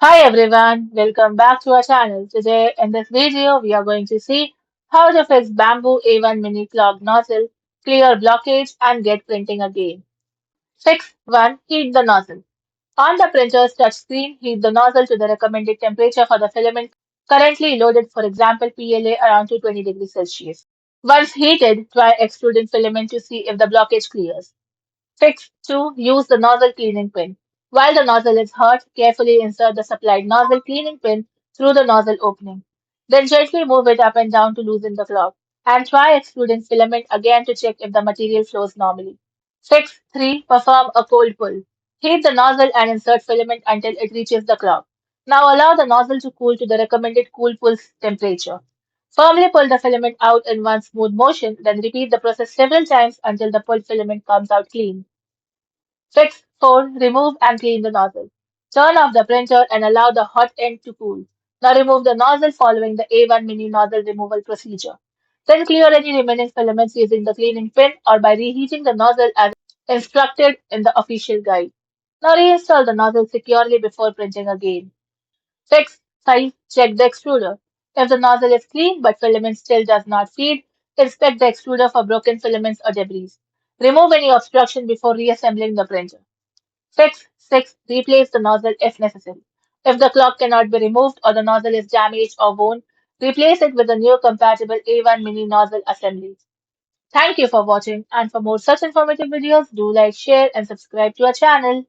Hi everyone, welcome back to our channel. Today in this video we are going to see how to fix Bambu A1 Mini clogged nozzle, clear blockage and get printing again. Fix 1. Heat the nozzle. On the printer's touchscreen, heat the nozzle to the recommended temperature for the filament currently loaded, for example PLA around 220 degrees Celsius. Once heated, try extruding filament to see if the blockage clears. Fix 2. Use the nozzle cleaning pin. While the nozzle is hot, carefully insert the supplied nozzle cleaning pin through the nozzle opening. Then gently move it up and down to loosen the clog. And try extruding filament again to check if the material flows normally. Fix 3. Perform a cold pull. Heat the nozzle and insert filament until it reaches the clog. Now allow the nozzle to cool to the recommended cool pull temperature. Firmly pull the filament out in one smooth motion, then repeat the process several times until the pulled filament comes out clean. Fix 4. Remove and clean the nozzle. Turn off the printer and allow the hot end to cool. Now remove the nozzle following the A1 mini nozzle removal procedure. Then clear any remaining filaments using the cleaning pin or by reheating the nozzle as instructed in the official guide. Now reinstall the nozzle securely before printing again. Fix 5. Check the extruder. If the nozzle is clean but filament still does not feed, inspect the extruder for broken filaments or debris. Remove any obstruction before reassembling the printer. Fix 6. Replace the nozzle if necessary. If the clock cannot be removed or the nozzle is damaged or worn, replace it with a new compatible A1 mini nozzle assembly. Thank you for watching, and for more such informative videos, do like, share and subscribe to our channel.